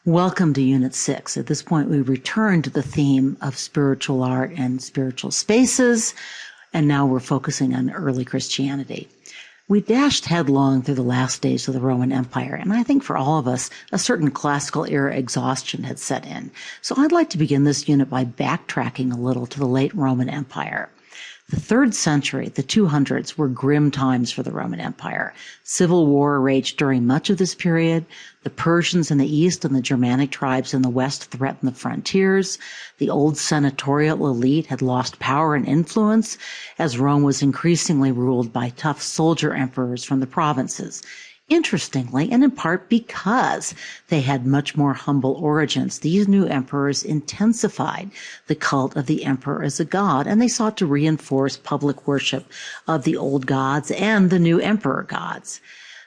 Welcome to Unit 6. At this point, we return to the theme of spiritual art and spiritual spaces, and now we're focusing on early Christianity. We dashed headlong through the last days of the Roman Empire, and I think for all of us, a certain classical era exhaustion had set in. So I'd like to begin this unit by backtracking a little to the late Roman Empire. The 3rd century, the 200s, were grim times for the Roman Empire. Civil war raged during much of this period. The Persians in the east and the Germanic tribes in the west threatened the frontiers. The old senatorial elite had lost power and influence as Rome was increasingly ruled by tough soldier emperors from the provinces. Interestingly, and in part because they had much more humble origins, these new emperors intensified the cult of the emperor as a god, and they sought to reinforce public worship of the old gods and the new emperor gods.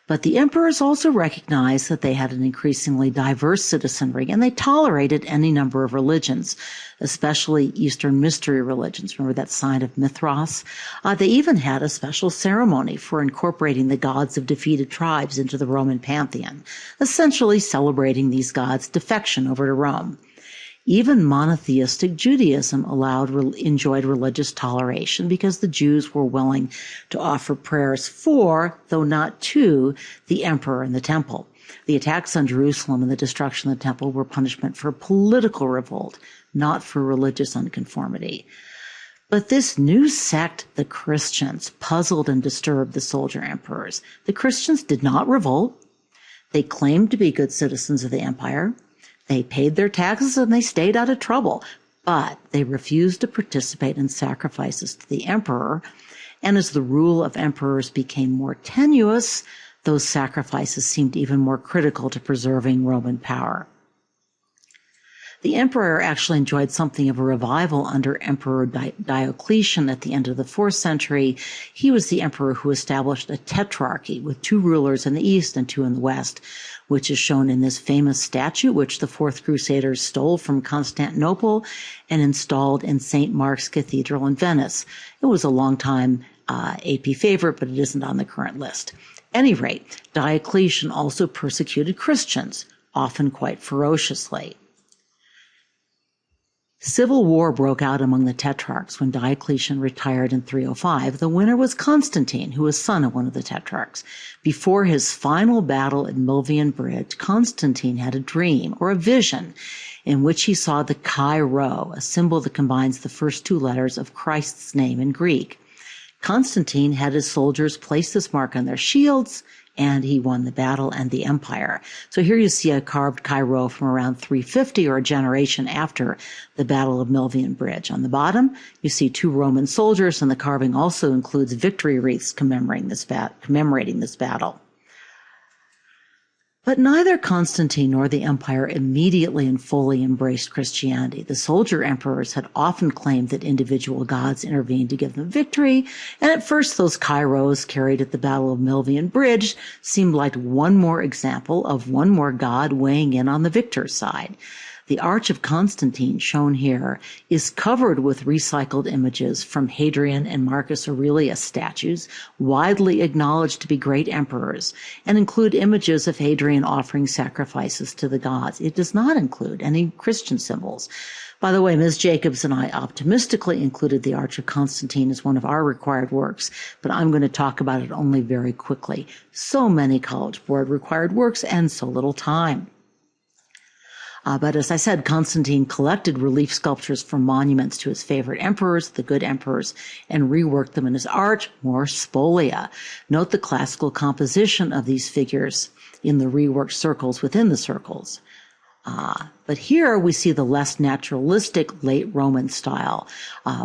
But the emperors also recognized that they had an increasingly diverse citizenry, and they tolerated any number of religions, especially Eastern mystery religions. Remember that sign of Mithras? They even had a special ceremony for incorporating the gods of defeated tribes into the Roman pantheon, essentially celebrating these gods' defection over to Rome. Even monotheistic Judaism enjoyed religious toleration because the Jews were willing to offer prayers for, though not to, the emperor and the temple. The attacks on Jerusalem and the destruction of the temple were punishment for political revolt, not for religious unconformity. But this new sect, the Christians, puzzled and disturbed the soldier emperors. The Christians did not revolt. They claimed to be good citizens of the empire. They paid their taxes and they stayed out of trouble, but they refused to participate in sacrifices to the emperor. And as the rule of emperors became more tenuous, those sacrifices seemed even more critical to preserving Roman power. The emperor actually enjoyed something of a revival under Emperor Diocletian at the end of the 4th century. He was the emperor who established a tetrarchy with 2 rulers in the east and 2 in the west, which is shown in this famous statue, which the 4th Crusaders stole from Constantinople and installed in St. Mark's Cathedral in Venice. It was a long-time AP favorite, but it isn't on the current list. At any rate, Diocletian also persecuted Christians, often quite ferociously. Civil war broke out among the tetrarchs when Diocletian retired in 305. The winner was Constantine, who was son of one of the tetrarchs. Before his final battle at Milvian Bridge, Constantine had a dream or a vision in which he saw the Chi Rho, a symbol that combines the first 2 letters of Christ's name in Greek. Constantine had his soldiers place this mark on their shields, and he won the battle and the empire. So here you see a carved Chi Rho from around 350, or a generation after the Battle of Milvian Bridge. On the bottom, you see 2 Roman soldiers, and the carving also includes victory wreaths commemorating this battle. But neither Constantine nor the empire immediately and fully embraced Christianity. The soldier emperors had often claimed that individual gods intervened to give them victory, and at first those Chi Rhos carried at the Battle of Milvian Bridge seemed like one more example of one more god weighing in on the victor's side. The Arch of Constantine, shown here, is covered with recycled images from Hadrian and Marcus Aurelius statues, widely acknowledged to be great emperors, and include images of Hadrian offering sacrifices to the gods. It does not include any Christian symbols. By the way, Ms. Jacobs and I optimistically included the Arch of Constantine as one of our required works, but I'm going to talk about it only very quickly. So many College Board required works and so little time. But as I said, Constantine collected relief sculptures from monuments to his favorite emperors, the good emperors, and reworked them in his arch, more spolia. Note the classical composition of these figures in the reworked circles within the circles. But here we see the less naturalistic late Roman style.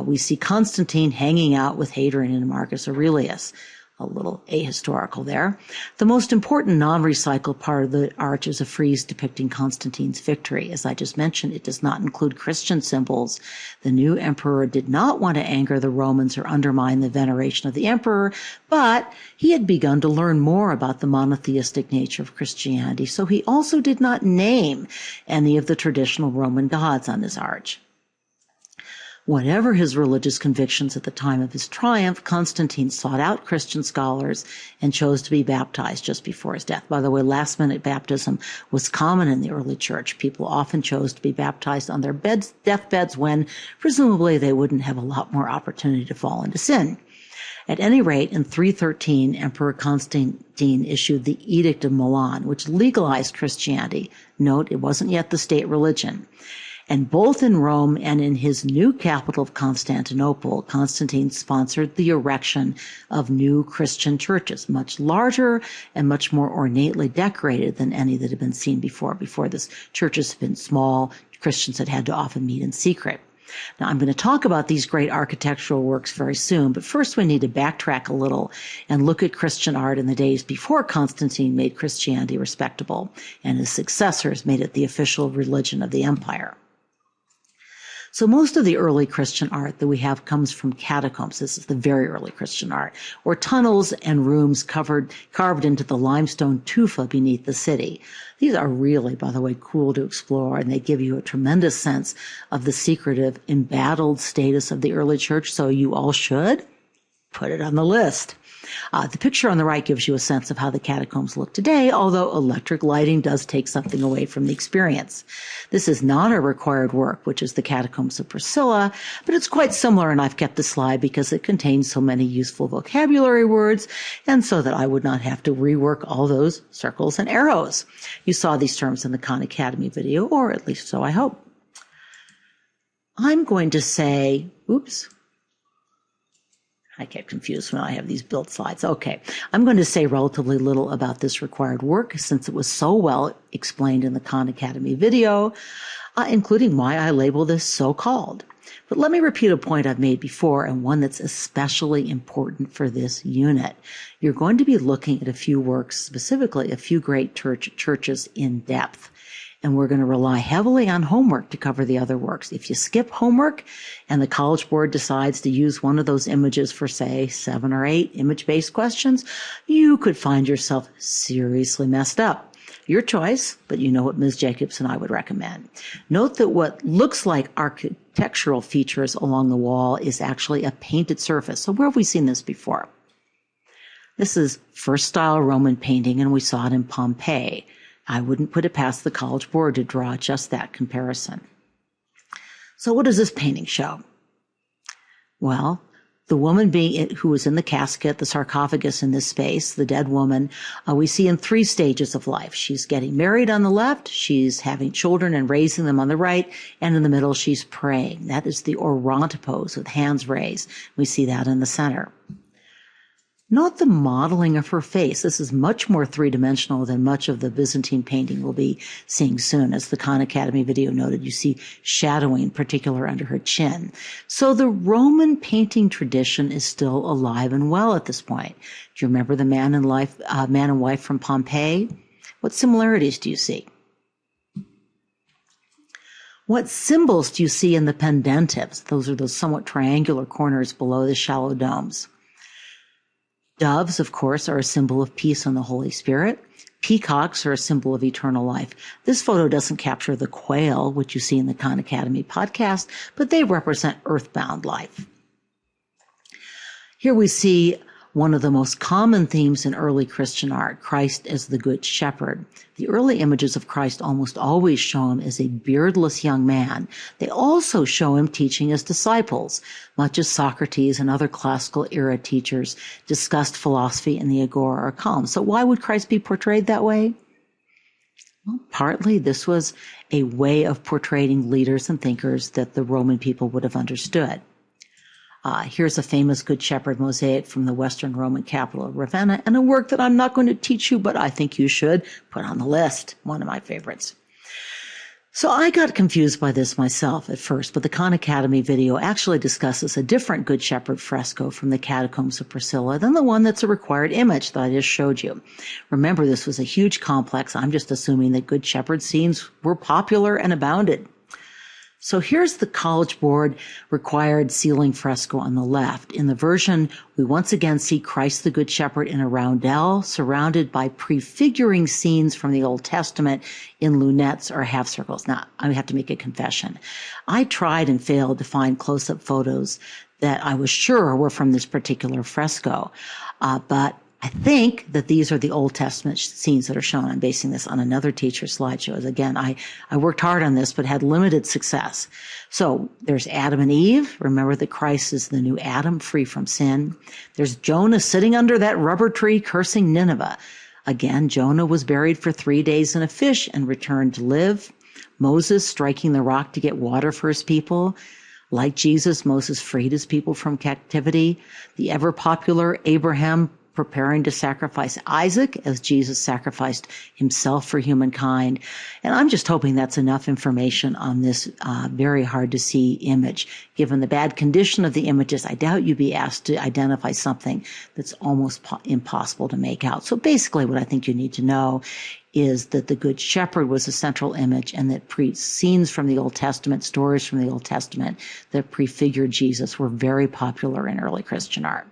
We see Constantine hanging out with Hadrian and Marcus Aurelius. A little ahistorical there. The most important non-recycled part of the arch is a frieze depicting Constantine's victory. As I just mentioned, it does not include Christian symbols. The new emperor did not want to anger the Romans or undermine the veneration of the emperor, but he had begun to learn more about the monotheistic nature of Christianity, so he also did not name any of the traditional Roman gods on his arch. Whatever his religious convictions at the time of his triumph, Constantine sought out Christian scholars and chose to be baptized just before his death. By the way, last-minute baptism was common in the early church. People often chose to be baptized on their deathbeds when, presumably, they wouldn't have a lot more opportunity to fall into sin. At any rate, in 313, Emperor Constantine issued the Edict of Milan, which legalized Christianity. Note, it wasn't yet the state religion. And both in Rome and in his new capital of Constantinople, Constantine sponsored the erection of new Christian churches, much larger and much more ornately decorated than any that had been seen before. Before this, churches had been small. Christians had to often meet in secret. Now, I'm going to talk about these great architectural works very soon, but first we need to backtrack a little and look at Christian art in the days before Constantine made Christianity respectable and his successors made it the official religion of the empire. So most of the early Christian art that we have comes from catacombs. This is the very early Christian art, or tunnels and rooms carved into the limestone tufa beneath the city. These are really, by the way, cool to explore, and they give you a tremendous sense of the secretive, embattled status of the early church, so you all should put it on the list. The picture on the right gives you a sense of how the catacombs look today, although electric lighting does take something away from the experience. This is not a required work, which is the Catacombs of Priscilla, but it's quite similar, and I've kept the slide because it contains so many useful vocabulary words, and so that I would not have to rework all those circles and arrows. You saw these terms in the Khan Academy video, or at least so I hope. I'm going to say, oops. I get confused when I have these built slides. Okay, I'm going to say relatively little about this required work since it was so well explained in the Khan Academy video, including why I label this so-called. But let me repeat a point I've made before and one that's especially important for this unit. You're going to be looking at a few works, specifically a few great churches in depth. And we're going to rely heavily on homework to cover the other works. If you skip homework and the College Board decides to use one of those images for, say, 7 or 8 image-based questions, you could find yourself seriously messed up. Your choice, but you know what Ms. Jacobs and I would recommend. Note that what looks like architectural features along the wall is actually a painted surface. So where have we seen this before? This is first-style Roman painting, and we saw it in Pompeii. I wouldn't put it past the College Board to draw just that comparison. So what does this painting show? Well, the woman who was in the casket, the sarcophagus in this space, the dead woman, we see in 3 stages of life. She's getting married on the left, she's having children and raising them on the right, and in the middle she's praying. That is the Orante pose with hands raised. We see that in the center. Note the modeling of her face. This is much more three-dimensional than much of the Byzantine painting we'll be seeing soon. As the Khan Academy video noted, you see shadowing, in particular under her chin. So the Roman painting tradition is still alive and well at this point. Do you remember the man and wife from Pompeii? What similarities do you see? What symbols do you see in the pendentives? Those are those somewhat triangular corners below the shallow domes. Doves, of course, are a symbol of peace and the Holy Spirit. Peacocks are a symbol of eternal life. This photo doesn't capture the quail, which you see in the Khan Academy podcast, but they represent earthbound life. Here we see one of the most common themes in early Christian art, Christ as the Good Shepherd. The early images of Christ almost always show him as a beardless young man. They also show him teaching his disciples, much as Socrates and other classical era teachers discussed philosophy in the Agora or Calm. So why would Christ be portrayed that way? Well, partly this was a way of portraying leaders and thinkers that the Roman people would have understood. Here's a famous Good Shepherd mosaic from the Western Roman capital of Ravenna, and a work that I'm not going to teach you, but I think you should put on the list. One of my favorites. So I got confused by this myself at first, but the Khan Academy video actually discusses a different Good Shepherd fresco from the Catacombs of Priscilla than the one that's a required image that I just showed you. Remember, this was a huge complex. I'm just assuming that Good Shepherd scenes were popular and abounded. So here's the College Board required ceiling fresco on the left. In the version, we once again see Christ the Good Shepherd in a roundel, surrounded by prefiguring scenes from the Old Testament in lunettes or half circles. Now, I have to make a confession. I tried and failed to find close-up photos that I was sure were from this particular fresco, but I think that these are the Old Testament scenes that are shown. I'm basing this on another teacher's slideshows. Again, I worked hard on this, but had limited success. So there's Adam and Eve. Remember that Christ is the new Adam, free from sin. There's Jonah sitting under that rubber tree cursing Nineveh. Again, Jonah was buried for 3 days in a fish and returned to live. Moses striking the rock to get water for his people. Like Jesus, Moses freed his people from captivity. The ever popular Abraham preparing to sacrifice Isaac as Jesus sacrificed himself for humankind. And I'm just hoping that's enough information on this very hard to see image. Given the bad condition of the images, I doubt you'd be asked to identify something that's almost impossible to make out. So basically what I think you need to know is that the Good Shepherd was a central image, and that scenes from the Old Testament, stories from the Old Testament that prefigured Jesus were very popular in early Christian art.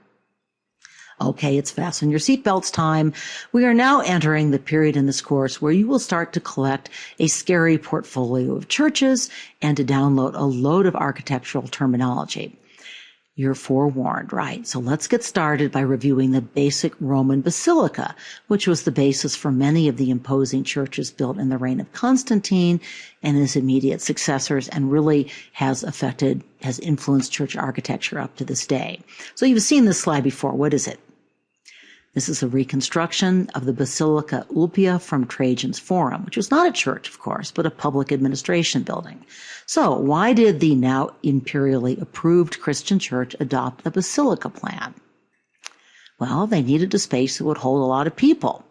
Okay, it's fasten your seatbelts time. We are now entering the period in this course where you will start to collect a scary portfolio of churches and to download a load of architectural terminology. You're forewarned, right? So let's get started by reviewing the basic Roman basilica, which was the basis for many of the imposing churches built in the reign of Constantine and his immediate successors, and really has influenced church architecture up to this day. So you've seen this slide before. What is it? This is a reconstruction of the Basilica Ulpia from Trajan's Forum, which was not a church, of course, but a public administration building. So why did the now imperially approved Christian church adopt a basilica plan? Well, they needed a space that would hold a lot of people.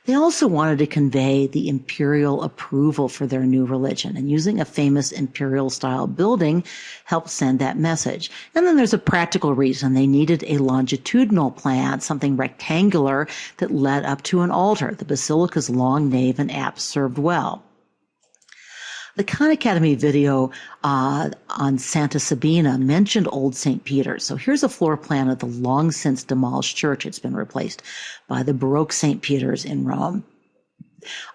They also wanted to convey the imperial approval for their new religion, and using a famous imperial-style building helped send that message. And then there's a practical reason. They needed a longitudinal plan, something rectangular that led up to an altar. The basilica's long nave and apse served well. The Khan Academy video on Santa Sabina mentioned Old St. Peter's. So here's a floor plan of the long since demolished church. It's been replaced by the Baroque St. Peter's in Rome.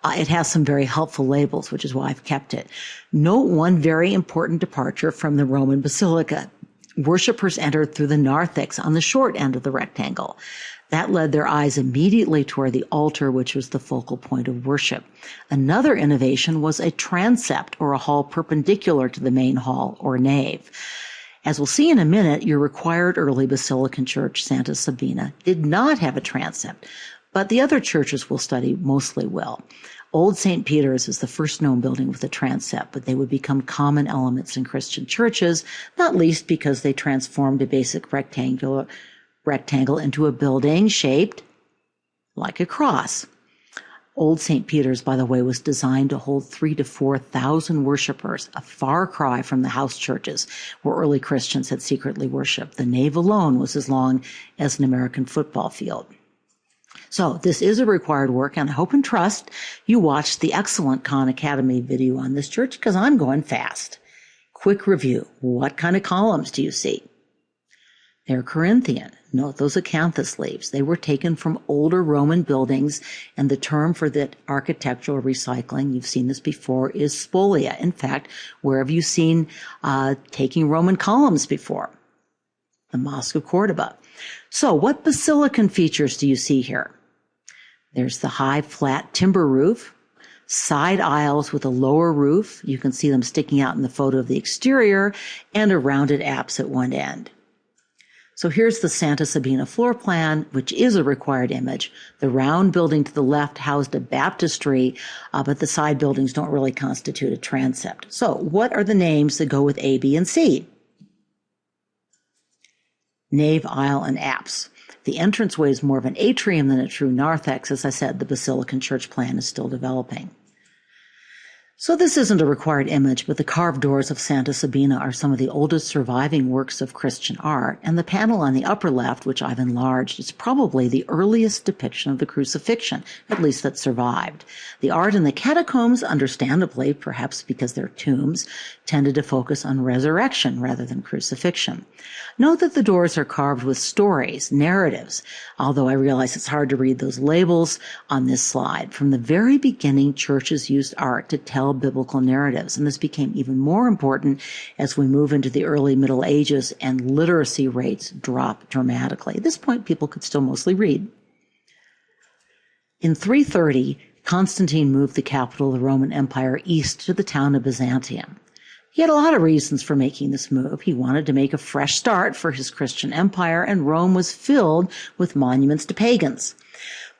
It has some very helpful labels, which is why I've kept it. Note one very important departure from the Roman basilica. Worshippers entered through the narthex on the short end of the rectangle. That led their eyes immediately toward the altar, which was the focal point of worship. Another innovation was a transept, or a hall perpendicular to the main hall or nave. As we'll see in a minute, your required early Basilican church, Santa Sabina, did not have a transept, but the other churches we'll study mostly will. Old St. Peter's is the first known building with a transept, but they would become common elements in Christian churches, not least because they transformed a basic rectangle into a building shaped like a cross. Old St. Peter's, by the way, was designed to hold 3,000 to 4,000 worshipers, a far cry from the house churches where early Christians had secretly worshiped. The nave alone was as long as an American football field. So this is a required work, and I hope and trust you watched the excellent Khan Academy video on this church, because I'm going fast. Quick review. What kind of columns do you see? They're Corinthian. Note those acanthus leaves. They were taken from older Roman buildings, and the term for that architectural recycling, you've seen this before, is spolia. In fact, where have you seen taking Roman columns before? The Mosque of Cordoba. So what basilican features do you see here? There's the high, flat timber roof, side aisles with a lower roof. You can see them sticking out in the photo of the exterior, and a rounded apse at one end. So here's the Santa Sabina floor plan, which is a required image. The round building to the left housed a baptistry, but the side buildings don't really constitute a transept. So what are the names that go with A, B, and C? Nave, aisle, and apse. The entranceway is more of an atrium than a true narthex. As I said, the Basilican church plan is still developing. So this isn't a required image, but the carved doors of Santa Sabina are some of the oldest surviving works of Christian art, and the panel on the upper left, which I've enlarged, is probably the earliest depiction of the crucifixion, at least that survived. The art in the catacombs, understandably, perhaps because they're tombs, tended to focus on resurrection rather than crucifixion. Note that the doors are carved with stories, narratives, although I realize it's hard to read those labels on this slide. From the very beginning, churches used art to tell biblical narratives, and this became even more important as we move into the early Middle Ages and literacy rates drop dramatically. At this point, people could still mostly read. In 330, Constantine moved the capital of the Roman Empire east to the town of Byzantium. He had a lot of reasons for making this move. He wanted to make a fresh start for his Christian empire, and Rome was filled with monuments to pagans.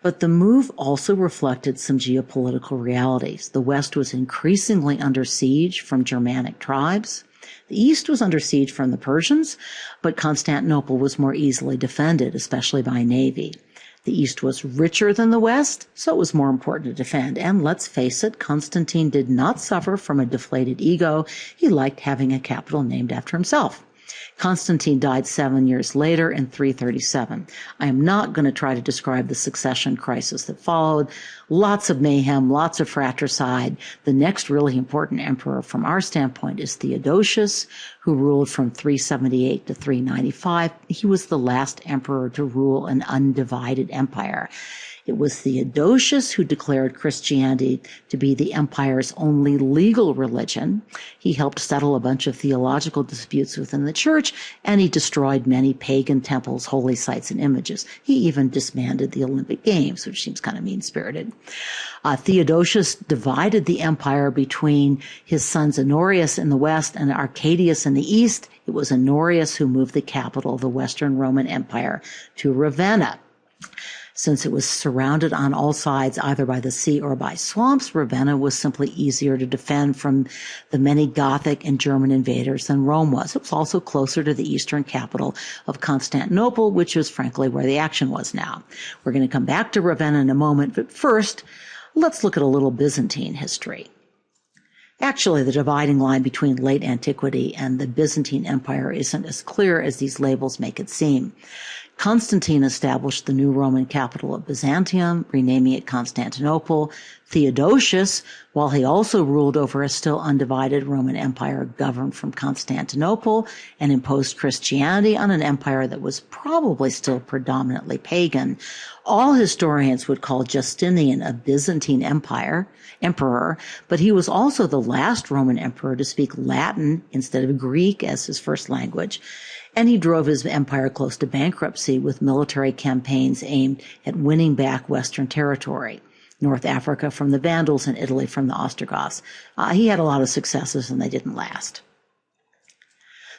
But the move also reflected some geopolitical realities. The West was increasingly under siege from Germanic tribes. The East was under siege from the Persians, but Constantinople was more easily defended, especially by navy. The East was richer than the West, so it was more important to defend. And let's face it, Constantine did not suffer from a deflated ego. He liked having a capital named after himself. Constantine died 7 years later in 337. I am not going to try to describe the succession crisis that followed. Lots of mayhem, lots of fratricide. The next really important emperor from our standpoint is Theodosius, who ruled from 378 to 395. He was the last emperor to rule an undivided empire. It was Theodosius who declared Christianity to be the empire's only legal religion. He helped settle a bunch of theological disputes within the church, and he destroyed many pagan temples, holy sites, and images. He even disbanded the Olympic Games, which seems kind of mean-spirited. Theodosius divided the empire between his sons Honorius in the west and Arcadius in the east. It was Honorius who moved the capital of the Western Roman Empire to Ravenna. Since it was surrounded on all sides either by the sea or by swamps, Ravenna was simply easier to defend from the many Gothic and German invaders than Rome was. It was also closer to the eastern capital of Constantinople, which is frankly where the action was now. We're going to come back to Ravenna in a moment, but first, let's look at a little Byzantine history. Actually, the dividing line between late antiquity and the Byzantine Empire isn't as clear as these labels make it seem. Constantine established the new Roman capital of Byzantium, renaming it Constantinople. Theodosius, while he also ruled over a still undivided Roman Empire, governed from Constantinople and imposed Christianity on an empire that was probably still predominantly pagan. All historians would call Justinian a Byzantine emperor, but he was also the last Roman emperor to speak Latin instead of Greek as his first language. And he drove his empire close to bankruptcy with military campaigns aimed at winning back Western territory, North Africa from the Vandals and Italy from the Ostrogoths. He had a lot of successes, and they didn't last.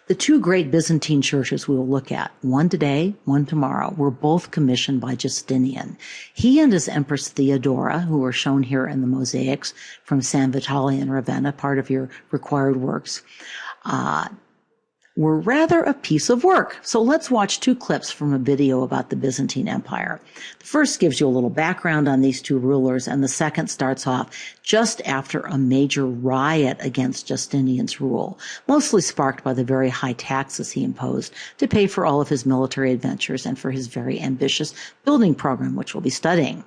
The two great Byzantine churches we will look at, one today, one tomorrow, were both commissioned by Justinian. He and his Empress Theodora, who are shown here in the mosaics from San Vitale and Ravenna, part of your required works, were rather a piece of work. So let's watch two clips from a video about the Byzantine Empire. The first gives you a little background on these two rulers, and the second starts off just after a major riot against Justinian's rule, mostly sparked by the very high taxes he imposed to pay for all of his military adventures and for his very ambitious building program, which we'll be studying.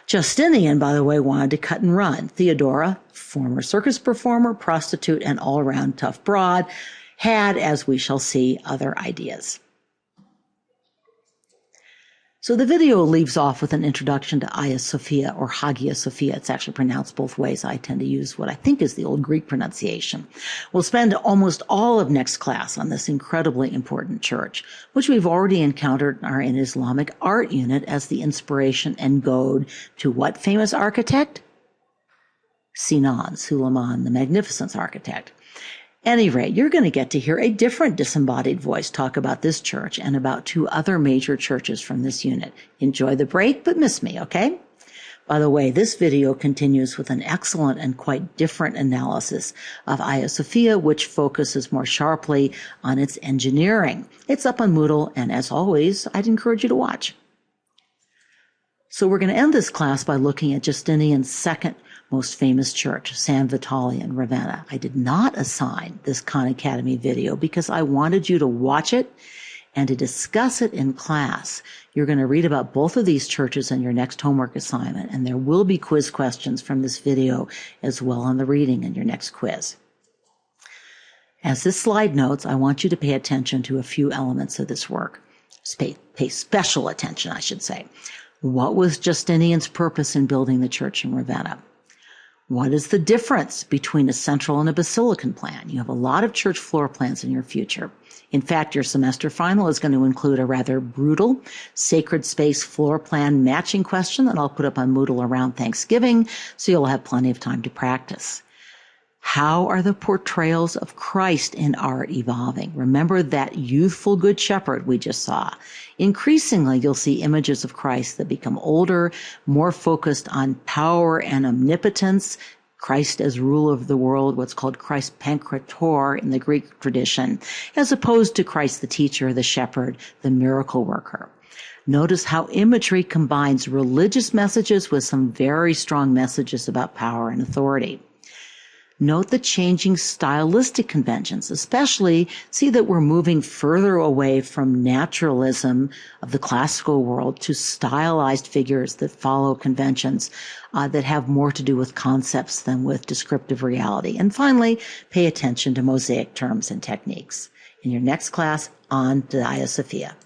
Justinian, by the way, wanted to cut and run. Theodora, former circus performer, prostitute, and all-around tough broad, had, as we shall see, other ideas. So the video leaves off with an introduction to Hagia Sophia, or Hagia Sophia. It's actually pronounced both ways. I tend to use what I think is the old Greek pronunciation. We'll spend almost all of next class on this incredibly important church, which we've already encountered in our Islamic art unit as the inspiration and goad to what famous architect? Sinan, Suleiman, the Magnificent's architect. At any rate, you're going to get to hear a different disembodied voice talk about this church and about two other major churches from this unit. Enjoy the break, but miss me, okay? By the way, this video continues with an excellent and quite different analysis of Hagia Sophia, which focuses more sharply on its engineering. It's up on Moodle, and as always, I'd encourage you to watch. So we're going to end this class by looking at Justinian's second most famous church, San Vitale in Ravenna. I did not assign this Khan Academy video because I wanted you to watch it and to discuss it in class. You're going to read about both of these churches in your next homework assignment, and there will be quiz questions from this video as well on the reading in your next quiz. As this slide notes, I want you to pay attention to a few elements of this work. Pay special attention, I should say. What was Justinian's purpose in building the church in Ravenna? What is the difference between a central and a basilican plan? You have a lot of church floor plans in your future. In fact, your semester final is going to include a rather brutal sacred space floor plan matching question that I'll put up on Moodle around Thanksgiving, so you'll have plenty of time to practice. How are the portrayals of Christ in art evolving? Remember that youthful good shepherd we just saw. Increasingly, you'll see images of Christ that become older, more focused on power and omnipotence, Christ as ruler of the world, what's called Christ Pancrator in the Greek tradition, as opposed to Christ the teacher, the shepherd, the miracle worker. Notice how imagery combines religious messages with some very strong messages about power and authority. Note the changing stylistic conventions, especially see that we're moving further away from naturalism of the classical world to stylized figures that follow conventions that have more to do with concepts than with descriptive reality. And finally, pay attention to mosaic terms and techniques. In your next class on Hagia Sophia.